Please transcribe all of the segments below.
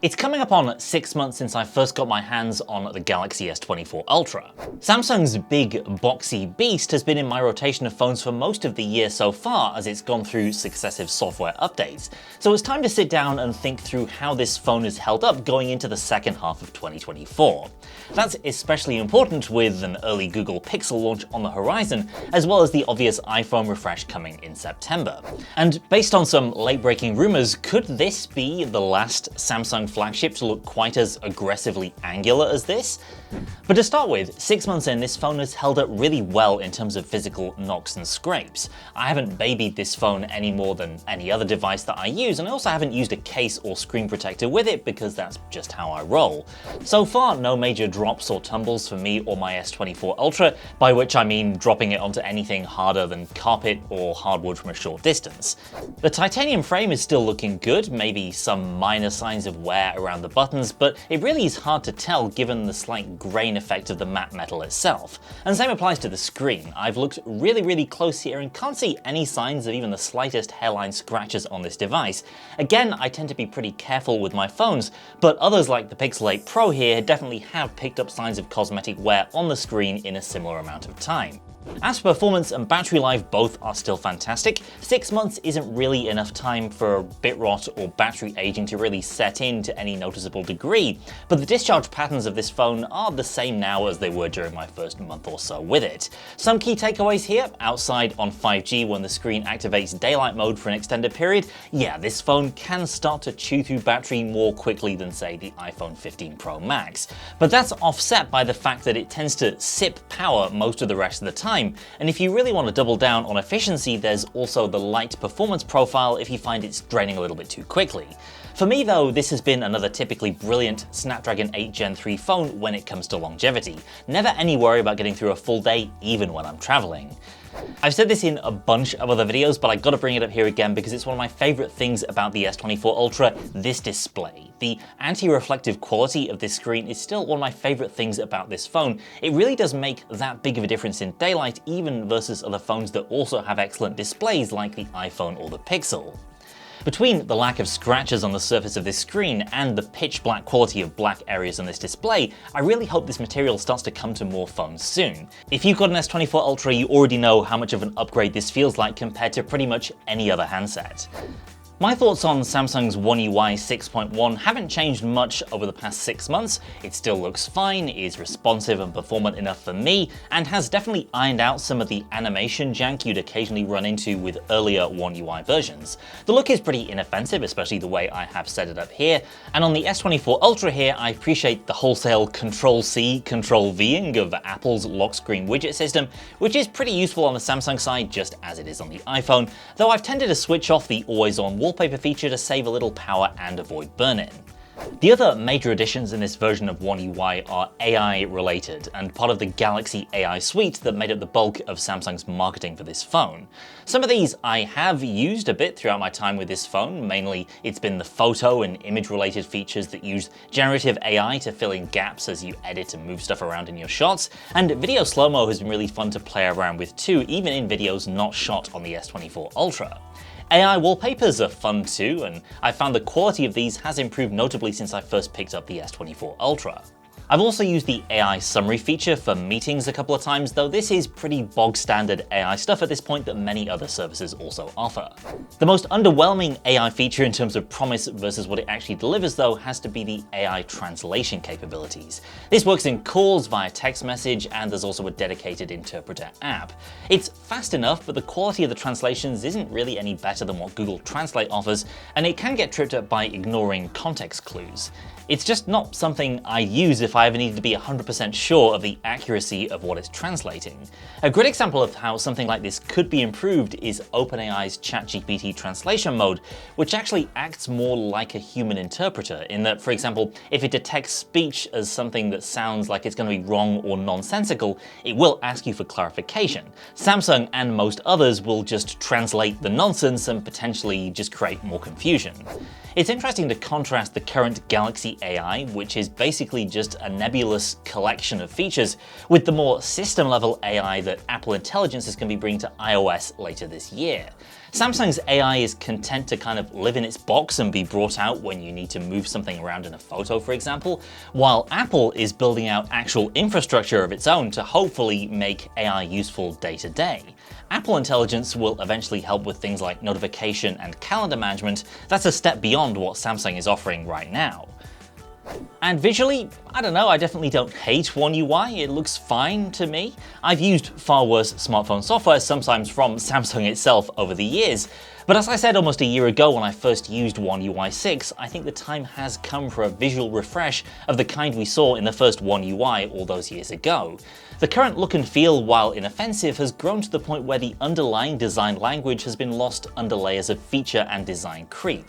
It's coming up on 6 months since I first got my hands on the Galaxy S24 Ultra. Samsung's big, boxy beast has been in my rotation of phones for most of the year so far as it's gone through successive software updates. So it's time to sit down and think through how this phone is held up going into the second half of 2024. That's especially important with an early Google Pixel launch on the horizon, as well as the obvious iPhone refresh coming in September. And based on some late-breaking rumors, could this be the last Samsung flagship to look quite as aggressively angular as this? But to start with, 6 months in, this phone has held up really well in terms of physical knocks and scrapes. I haven't babied this phone any more than any other device that I use, and I also haven't used a case or screen protector with it because that's just how I roll. So far, no major drops or tumbles for me or my S24 Ultra, by which I mean dropping it onto anything harder than carpet or hardwood from a short distance. The titanium frame is still looking good, maybe some minor signs of wear around the buttons, but it really is hard to tell given the slight grain effect of the matte metal itself. And the same applies to the screen. I've looked really close here and can't see any signs of even the slightest hairline scratches on this device. Again, I tend to be pretty careful with my phones, but others like the Pixel 8 Pro here definitely have picked up signs of cosmetic wear on the screen in a similar amount of time. As for performance and battery life, both are still fantastic. 6 months isn't really enough time for bit rot or battery aging to really set in to any noticeable degree, but the discharge patterns of this phone are the same now as they were during my first month or so with it. Some key takeaways here: outside on 5G when the screen activates daylight mode for an extended period, yeah, this phone can start to chew through battery more quickly than, say, the iPhone 15 Pro Max. But that's offset by the fact that it tends to sip power most of the rest of the time. And if you really want to double down on efficiency, there's also the light performance profile if you find it's draining a little bit too quickly. For me though, this has been another typically brilliant Snapdragon 8 Gen 3 phone when it comes to longevity. Never any worry about getting through a full day, even when I'm traveling. I've said this in a bunch of other videos, but I gotta bring it up here again because it's one of my favorite things about the S24 Ultra, this display. The anti-reflective quality of this screen is still one of my favorite things about this phone. It really does make that big of a difference in daylight, even versus other phones that also have excellent displays like the iPhone or the Pixel. Between the lack of scratches on the surface of this screen and the pitch black quality of black areas on this display, I really hope this material starts to come to more phones soon. If you've got an S24 Ultra, you already know how much of an upgrade this feels like compared to pretty much any other handset. My thoughts on Samsung's One UI 6.1 haven't changed much over the past 6 months. It still looks fine, is responsive and performant enough for me, and has definitely ironed out some of the animation jank you'd occasionally run into with earlier One UI versions. The look is pretty inoffensive, especially the way I have set it up here, and on the S24 Ultra here, I appreciate the wholesale Control-C, Control-V-ing of Apple's lock screen widget system, which is pretty useful on the Samsung side just as it is on the iPhone, though I've tended to switch off the always-on wallpaper feature to save a little power and avoid burn-in. The other major additions in this version of One UI are AI related and part of the Galaxy AI suite that made up the bulk of Samsung's marketing for this phone. Some of these I have used a bit throughout my time with this phone. Mainly it's been the photo and image related features that use generative AI to fill in gaps as you edit and move stuff around in your shots, and video slow-mo has been really fun to play around with too, even in videos not shot on the S24 Ultra. AI wallpapers are fun too, and I found the quality of these has improved notably since I first picked up the S24 Ultra. I've also used the AI summary feature for meetings a couple of times, though this is pretty bog standard AI stuff at this point that many other services also offer. The most underwhelming AI feature in terms of promise versus what it actually delivers though has to be the AI translation capabilities. This works in calls via text message, and there's also a dedicated interpreter app. It's fast enough, but the quality of the translations isn't really any better than what Google Translate offers, and it can get tripped up by ignoring context clues. It's just not something I use if I ever needed to be 100% sure of the accuracy of what it's translating. A great example of how something like this could be improved is OpenAI's ChatGPT translation mode, which actually acts more like a human interpreter in that, for example, if it detects speech as something that sounds like it's going to be wrong or nonsensical, it will ask you for clarification. Samsung and most others will just translate the nonsense and potentially just create more confusion. It's interesting to contrast the current Galaxy AI, which is basically just a nebulous collection of features, with the more system-level AI that Apple Intelligence is going to be bringing to iOS later this year. Samsung's AI is content to kind of live in its box and be brought out when you need to move something around in a photo, for example, while Apple is building out actual infrastructure of its own to hopefully make AI useful day to day. Apple Intelligence will eventually help with things like notification and calendar management. That's a step beyond what Samsung is offering right now. And visually, I don't know, I definitely don't hate One UI, it looks fine to me. I've used far worse smartphone software, sometimes from Samsung itself, over the years. But as I said almost a year ago when I first used One UI 6, I think the time has come for a visual refresh of the kind we saw in the first One UI all those years ago. The current look and feel, while inoffensive, has grown to the point where the underlying design language has been lost under layers of feature and design creep.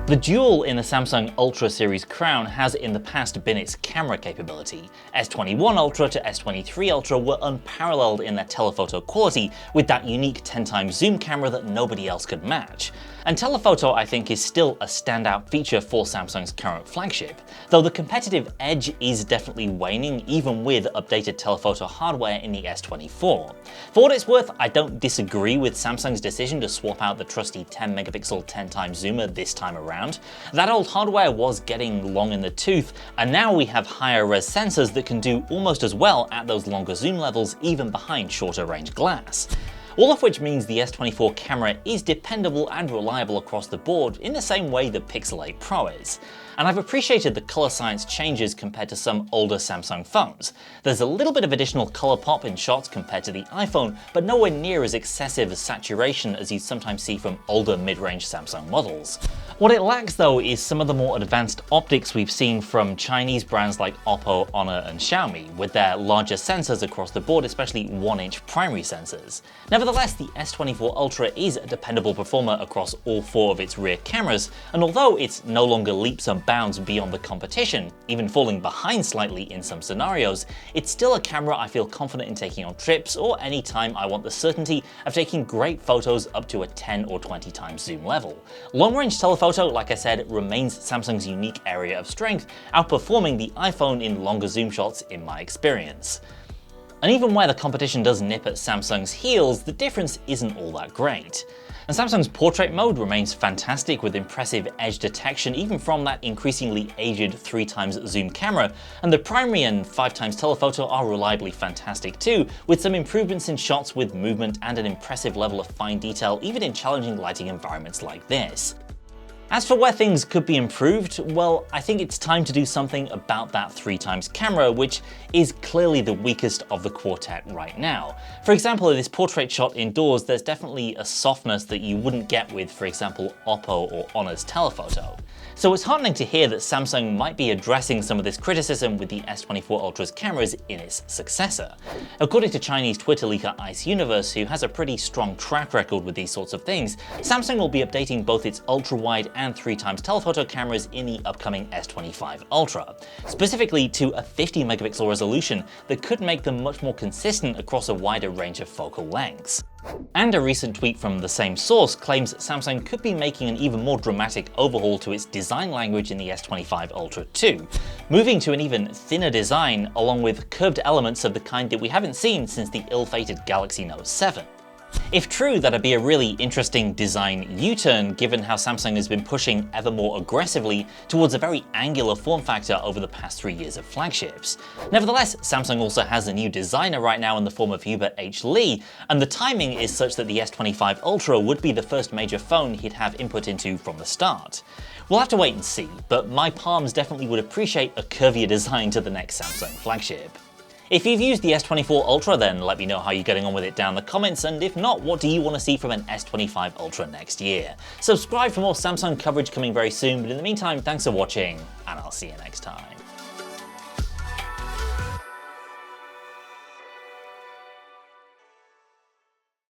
The jewel in the Samsung Ultra series crown has in the past been its camera capability. S21 Ultra to S23 Ultra were unparalleled in their telephoto quality, with that unique 10x zoom camera that nobody else could match. And telephoto, I think, is still a standout feature for Samsung's current flagship, though the competitive edge is definitely waning even with updated telephoto hardware in the S24. For what it's worth, I don't disagree with Samsung's decision to swap out the trusty 10-megapixel 10x zoomer this time around. That old hardware was getting long in the tooth, and now we have higher res sensors that can do almost as well at those longer zoom levels even behind shorter range glass. All of which means the S24 camera is dependable and reliable across the board in the same way the Pixel 8 Pro is. And I've appreciated the color science changes compared to some older Samsung phones. There's a little bit of additional color pop in shots compared to the iPhone, but nowhere near as excessive as saturation as you sometimes see from older mid-range Samsung models. What it lacks though is some of the more advanced optics we've seen from Chinese brands like Oppo, Honor and Xiaomi, with their larger sensors across the board, especially 1-inch primary sensors. Nevertheless, the S24 Ultra is a dependable performer across all four of its rear cameras, and although it's no longer leaps and bounds beyond the competition, even falling behind slightly in some scenarios, it's still a camera I feel confident in taking on trips or any time I want the certainty of taking great photos up to a 10 or 20 times zoom level. Long-range telephoto, like I said, remains Samsung's unique area of strength, outperforming the iPhone in longer zoom shots in my experience. And even where the competition does nip at Samsung's heels, the difference isn't all that great. And Samsung's portrait mode remains fantastic with impressive edge detection even from that increasingly aged 3x zoom camera, and the primary and 5x telephoto are reliably fantastic too, with some improvements in shots with movement and an impressive level of fine detail even in challenging lighting environments like this. As for where things could be improved, well, I think it's time to do something about that 3x camera, which is clearly the weakest of the quartet right now. For example, in this portrait shot indoors, there's definitely a softness that you wouldn't get with, for example, Oppo or Honor's telephoto. So it's heartening to hear that Samsung might be addressing some of this criticism with the S24 Ultra's cameras in its successor. According to Chinese Twitter leaker Ice Universe, who has a pretty strong track record with these sorts of things, Samsung will be updating both its ultra-wide and 3x telephoto cameras in the upcoming S25 Ultra, specifically to a 50-megapixel resolution that could make them much more consistent across a wider range of focal lengths. And a recent tweet from the same source claims Samsung could be making an even more dramatic overhaul to its design language in the S25 Ultra too, moving to an even thinner design along with curved elements of the kind that we haven't seen since the ill-fated Galaxy Note 7. If true, that'd be a really interesting design U-turn given how Samsung has been pushing ever more aggressively towards a very angular form factor over the past 3 years of flagships. Nevertheless, Samsung also has a new designer right now in the form of Hubert H. Lee, and the timing is such that the S25 Ultra would be the first major phone he'd have input into from the start. We'll have to wait and see, but my palms definitely would appreciate a curvier design to the next Samsung flagship. If you've used the S24 Ultra, then let me know how you're getting on with it down in the comments, and if not, what do you want to see from an S25 Ultra next year? Subscribe for more Samsung coverage coming very soon, but in the meantime, thanks for watching, and I'll see you next time.